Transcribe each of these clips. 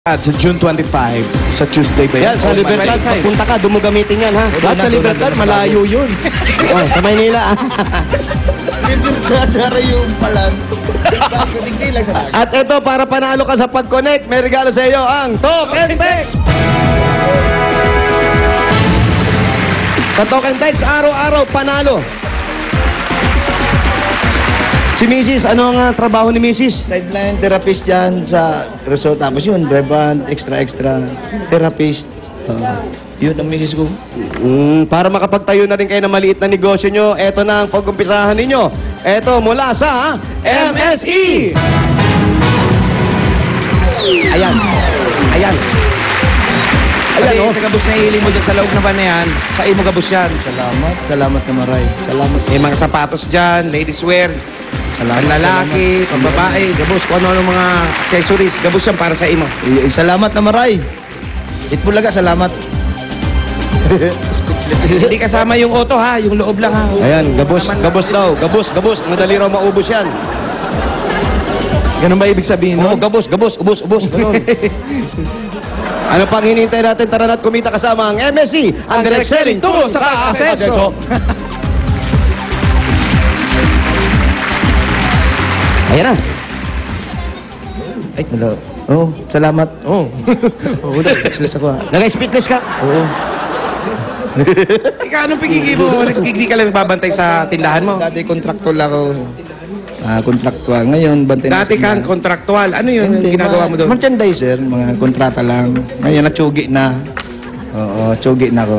Sa June 25, sa Tuesday ba Yan, sa Libertad, pagpunta ka, doon mo gamitin yan, ha? Ba't sa Libertad? Malayo yun. Oh, sa Maynila, ha? yung palan. At ito, para panalo ka sa pag-connect, may regalo sa iyo ang Talk and Text! Sa Talk and Text, araw-araw, panalo. Si Mrs., ano ang trabaho ni Mrs.? Sideline therapist dyan sa resort. Tapos yun, brevan, extra therapist. Yun ang misis ko. Para makapagtayo na rin kayo ng maliit na negosyo nyo, eto na ang pag-umpisahan ninyo. Eto mula sa MSE! Ayan. Ayan. Ayan, sa gabos na ihiling mo dyan sa loob na ba na yan, sa imo gabos yan. Salamat. Salamat na maray. Salamat. May mga sapatos dyan, ladies wear, ang lalaki, pambabae, gabos, kung ano mga accessories, gabos yan para sa imo. Salamat na maray. Itbulaga, salamat. Hindi kasama yung auto ha, yung loob lang ha. Ayan, gabos daw. Gabos. Madali raw maubos yan. Ganun ba ibig sabihin Oo, nun? ubos. Ganun. Ano pang hinihintay natin? Tara na't kumita kasama ang MSC, ang direct selling tungo sa pag-asenso. Ayan na. Ay, hello. Oh, salamat. Oo. Oo, nag-express ako. Nag-speechless ka? Oo. Ikaw, anong pigigil mo? Nagkikili ka lang babantay sa tindahan mo? Dati kontraktual ako. Kontraktual. Ngayon, bantay na Dati kang kontraktual. Ano yun yung ginagawa mo doon? Merchandiser, mga kontrata lang. Ngayon, natsugi na. Oo, tsugi na ako.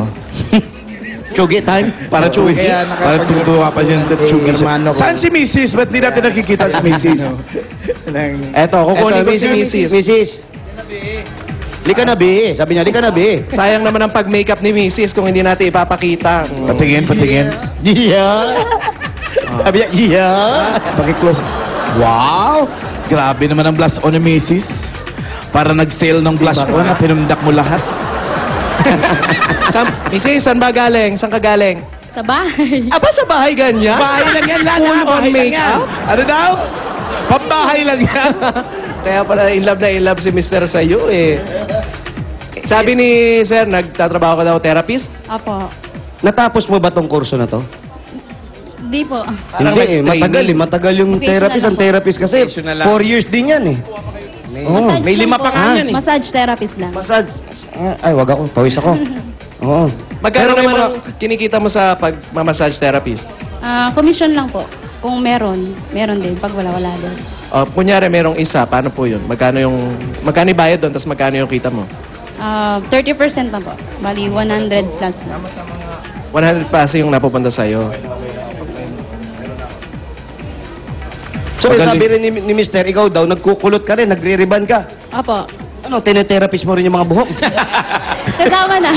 Chugi time? Para chugi. Kaya Para tutuwa pa siya ng chugi. hermano ko. Saan si Mrs.? Ba't di natin nakikita si Mrs.? Eto, kukunin ko si Mrs. Mrs. Lika na, B. Sabi niya, lika na, B. Sayang naman ang pag-makeup ni Mrs. kung hindi natin ipapakita. Patingin. Yeah. Sabi niya, yeah. Paki-close. Wow! Grabe naman ang blush on ni Mrs. Para nag-sale ng blush on, pinundak mo lahat. Mrs., saan ba galing? Saan ka galing? Sa bahay. Aba, sa bahay ganyan? Bahay lang yan, Lana. Full on Bahay lang yan. makeup? Ano daw? Pambahay lang yan. Kaya pala in love si Mr. sa'yo eh. Sabi ni Sir, nagtatrabaho ka daw therapist? Apo. Natapos mo ba tong kurso na to? Di po. Parang Hindi nag-training. matagal yung Vocational therapist. Ang lang po. therapist kasi, Vocational lang. 4 years din yan eh. Massage may lang 5 po. pa nga yan eh. Massage therapist lang. Massage. Ay, wag ako. Pawis ako. Oo. Magkano Pero may naman mga- ang kinikita mo sa pag-massage therapist? Commission lang po. Kung meron din. Pag wala din. Kunyari, merong isa, paano po yun? Magkano yung bayad doon, tapos magkano yung kita mo? 30% na po. Bali, 100 plus na. 100 pesos yung napupunta sa'yo. So, sabi rin ni Mister, ikaw daw, nagkukulot ka rin, nagre-riban ka. Apo. Ano, tinetherapist mo rin yung mga buhok? Kasama na.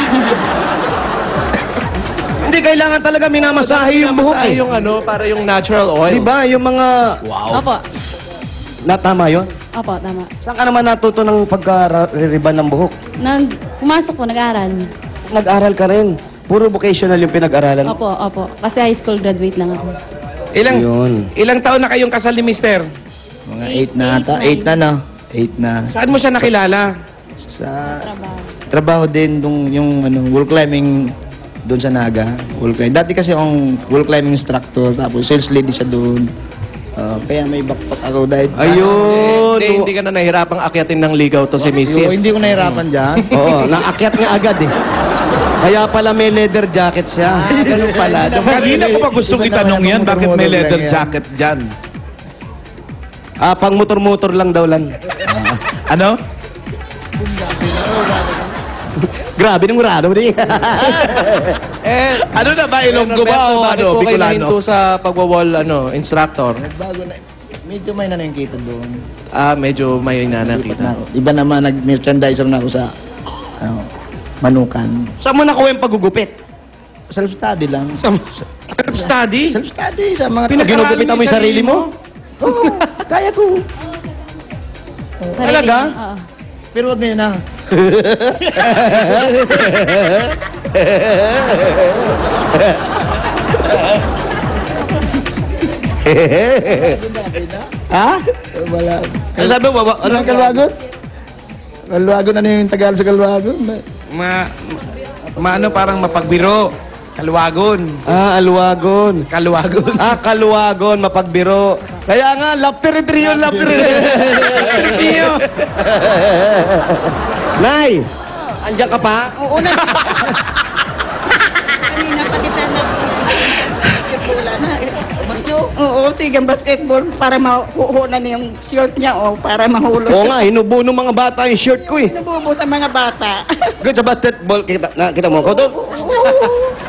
Hindi, kailangan talaga minamasahe yung buhok Minamasahe eh. yung para yung natural oils. Diba, yung mga... Opo. Natama yun? Opo, tama. Saan ka naman natuto ng pagka-riban ng buhok? Pumasok po, nag-aaral. Nag-aral ka rin. Puro vocational yung pinag-aralan. Opo. Kasi high school graduate lang ako. Ilang taon na kayong kasal ni Mister? Mga 8 na ata. 8 na, no? 8 na. Saan mo siya nakilala? Sa Trabaho. trabaho din yung wall climbing doon sa Naga. Wall climbing. Dati kasi ang wall climbing instructor, tapos sales lady siya doon. Kaya may backpack ako dahil... Ayun! Hindi ka na nahirapang akyatin ng ligaw to si Yo, Mrs. hindi ko nahirapan dyan. Oo, naakyat nga agad eh. Kaya pala may leather jacket siya. Ganun pala. Kanina ko pa gustong Iba itanong naman yan, ang bakit may motor-motor leather lang yan. jacket dyan? Pang motor-motor lang daw lang. Ano? Grabe nung rado mo din. Ano na ba, Ilonggo ba o bakit ano, po kayo nahinto Bicolano? sa pagwawall instructor? Bago na, medyo may nanangkita doon. Medyo may Lipat na nanakita. ako. Iba naman, nag-merchandiser na ako sa Manukan. Saan mo nakuha yung pagugupit? Self-study lang. Study? Self-study sa mga... Ginugupitan mo yung sarili mo? Oo, kaya ko. Sarili Talaga? niya. Oo. Pero wag ngayon na. Ha? Wala. Ano sabi mo? Ano Ang kalwagon? Kalwagon, ano yung Tagalog sa kalwagon? Ano parang mapagbiro. Kalwagon. Ah, alwagon. Kalwagon. Ah, kaluwagon, mapagbiro. Kaya nga, love territory yun, love territory. Nay, andyan ka pa? Oo na. Kanina pa kita basketball na. Oo, sige, basketball para mahuho na yung short niya o para mahulog. Oo nga, hinubo ng mga bata yung shirt ko eh. Nabubo sa mga bata. Good sa basketball, kita mo ako doon.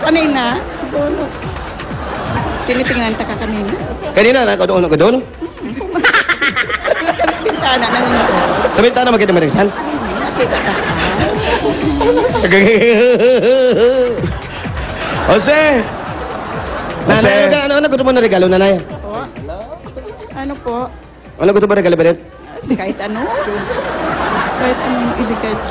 Kanina, doon. Tinitingnan ta ka kanina. Kanina, ako doon. Sa bintana na nito. Sa bintana makita mo rin, San? Nakita ka. Jose! Jose! Nanay, ano gusto mo na regalo, nanay? Ano po? Ano gusto mo na regalo, Beret? Kahit ano. Kahit anong ibigay sa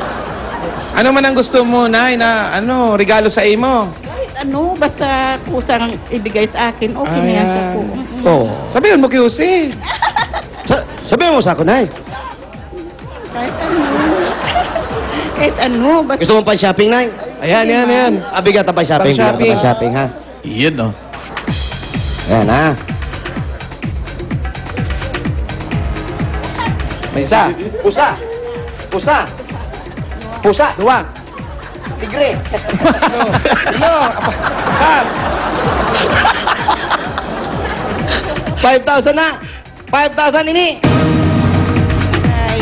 Ano man ang gusto mo, Nay, na regalo sa imo? kahit ano, basta kusang ibigay sa akin, okay na yan sa po. Oo. Sabihin mo kay Jose. Sabihin mo sa ako, nay. Kahit ano. Kahit ano, basta Gusto mo pa shopping, nay? Ayan. Abigat pa shopping. Pang-shopping. Bigat pa shopping, ha? Iyan, oh. Ayan, ha? May isa. Pusa. Pusa. Pusa. Duwag. Tigre. Ano? 5,000 na. 5,000 ini. ay,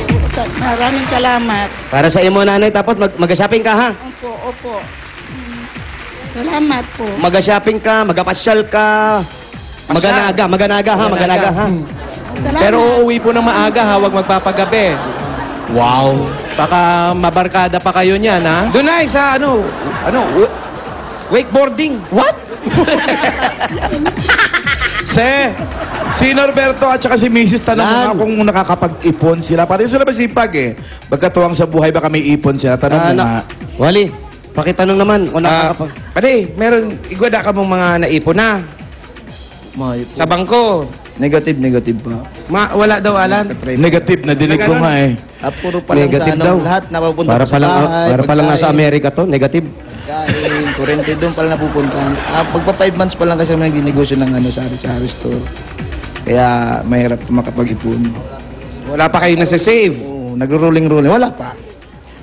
maraming salamat. Para sa imo, nanay, tapos mag-shopping ka, ha? Opo. Salamat po. Mag-shopping ka, mag-pasyal ka. Maganaga, ha? Maganaga, ha? Salamat. Pero uuwi po ng maaga ha, huwag magpapagabi. Wow. Baka mabarkada pa kayo niyan ha. Doon, Nay, sa wakeboarding. What? Si Norberto at saka si Mrs. tanong mo Nan. nga kung nakakapag-ipon sila. Pareho sila masipag eh. Pagkatuwang sa buhay, baka may ipon sila. Tanong mo nga. Wali, pakitanong naman kung nakakapag... Pare, igwada ka mong mga naipon na sa bangko. Negative pa. Wala daw, Alan. Negative na dinig ko nga eh. At puro pa lang Negative sa daw. lahat napapunta Para sa bahay. pa lang nasa Amerika to, negative. Kain, kurente doon pala napupuntahan. Pagpa 5 months pa lang kasi nagninegosyo ng sari-sari store. Kaya mahirap makapag-ipon. Wala pa kayo nasa-save. Oo, nagro-rolling-rolling. Wala pa.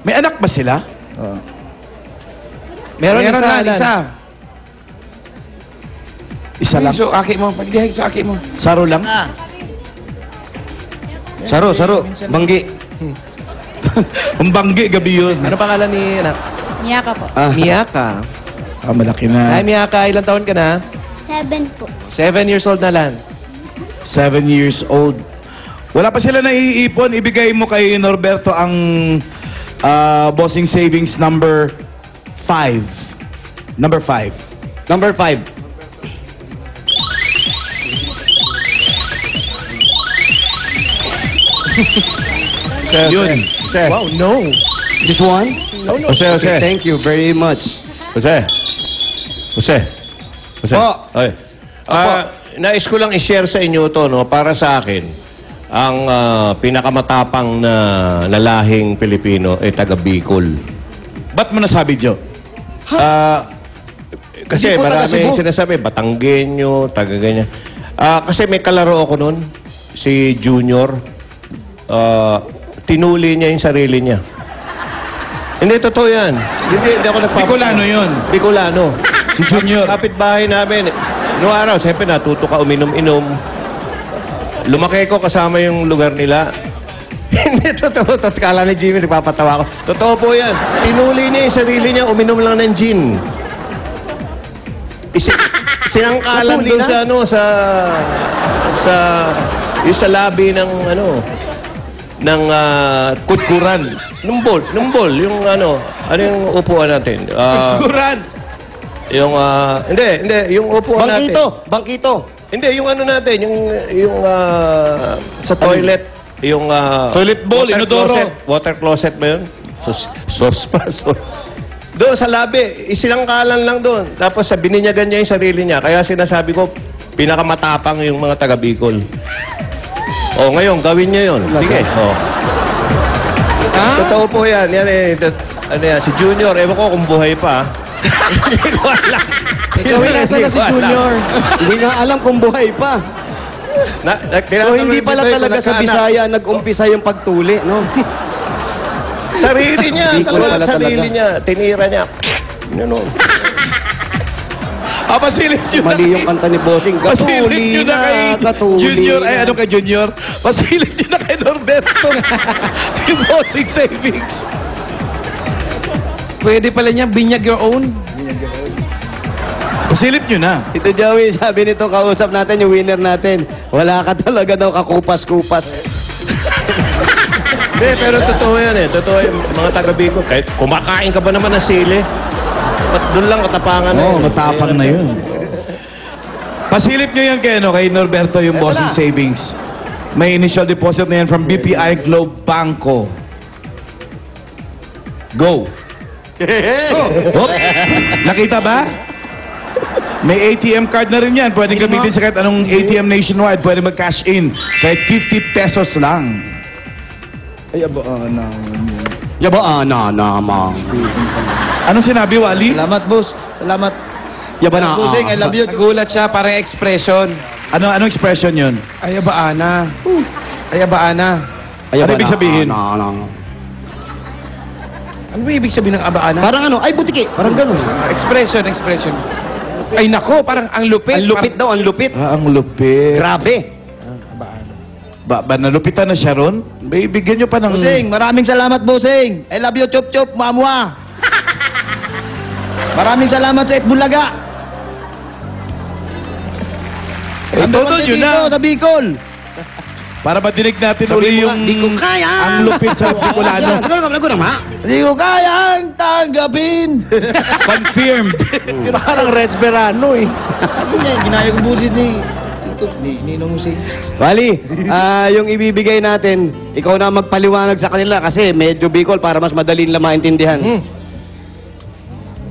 May anak ba sila? Oo. Meron isa, na, Alan. isa. Isa lang. So, aki mo. Pagdihig sa aki mo. Saro lang. Saro, banggi. Ang banggi, gabi yun. Ano pangalan ni anak? Miyaka po. Miyaka. Malaki na. Ay, Miyaka, ilang taon ka na? 7 po. 7 years old na lang. 7 years old. Wala pa sila naiipon. Ibigay mo kay Norberto ang bossing savings number 5. Number 5. Number 5. Yun. Wow, no. This one? Jose. Okay, thank you very much. Jose. Po. Ay. Nais ko lang i-share sa inyo to, no, para sa akin. Ang pinakamatapang na lalahing Pilipino ay taga Bicol. Ba't mo nasabi, Joe? Kasi Hindi po taga marami Cebu. sinasabi, Batanggenyo, taga ganyan. Kasi may kalaro ako nun, si Junior. Tinuli niya yung sarili niya. Hindi, totoo yan. Hindi ako nagpapakita. Bicolano yun. Bicolano. Si Junior. Kapitbahay namin. Noong araw, siyempre natuto ka uminom-inom. Lumaki ko kasama yung lugar nila. Hindi, totoo. Kala ni Jimmy, nagpapatawa ko. Totoo po yan. Tinuli niya yung sarili niya, uminom lang ng gin. Sinangkalan Natuli doon na? sa yung sa labi ng ng kutkuran. Numbol, yung yung upuan natin? Kuran. Yung hindi, yung upuan natin. Bangkito. Hindi, yung natin, yung sa toilet, yung Toilet bowl, inodoro. Water closet ba yun? Doon sa labi, isinangkalan lang doon. Tapos bininyagan niya yung sarili niya. Kaya sinasabi ko, pinakamatapang yung mga taga Bicol. Ngayon, gawin niyo yun. Sige. Totoo po yan. Yan eh. Ano yan, si Junior, ewan ko kung buhay pa. Hindi ko alam. Ikaw ay nasa na si Junior. Hindi nga alam kung buhay pa. So, hindi pala talaga sa Bisaya nag-umpisa yung pagtuli, no? Sarili niya. Hindi ko Talaga pala sarili talaga. niya. Tinira niya. Ano? Pasilip nyo na Mali yung kanta ni Bossing. Pasilip Katuli nyo na kay katuli Junior. Ay, na. ano kay Junior? Pasilip nyo na kay Norberto. Yung bossing savings. Pwede pala niya, binyag your own. Pasilip nyo na. Ito Joey, sabi nito kausap natin, yung winner natin. Wala ka talaga daw kakupas-kupas. Hindi, pero totoo yan eh. Totoo yung mga taga-Bicol. Kahit kumakain ka ba naman ng sili? Ba't doon lang katapangan na Oo, yun? matapang na yun. Pasilip nyo yan kay Norberto yung Eto bossing na. savings. May initial deposit na yan from BPI Globe Banco. Go. Oh, nakita ba? May ATM card na rin yan. Pwede gamitin sa kahit anong ATM nationwide. Pwede mag-cash in. Kahit 50 pesos lang. Yaba na naman. Anong sinabi, Wally? Salamat, boss. Salamat. Yaba na Bossing, I love you. Nagulat siya, parang expression. Anong expression yun? Ayabaana. Ayabaana. Ano ibig sabihin? Ano ba ibig sabihin ng abaana? Parang ano, ay butiki. Parang ganun. Expression. Ay nako, parang ang lupit. Ang lupit daw, ang lupit. Ang lupit. Grabe. Ba nalupitan na siya ron? Bigyan nyo pa ng... Bossing, maraming salamat, Bossing. I love you, Chop Chop, Mamwa. Maraming salamat sa Itbulaga. Todo yun na. Sa Bicol. Para madinig natin Sabi uli mo yung... nga, di ko kaya. Ang lupit sa Bicolano. Lago naman. Hindi ko kayang tanggapin. Confirmed. Parang Reds Verano eh. Ginaya ko busis ni Ninong Sing. Wally, yung ibibigay natin, ikaw na magpaliwanag sa kanila kasi medyo Bicol para mas madali nila maintindihan.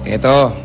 Ito.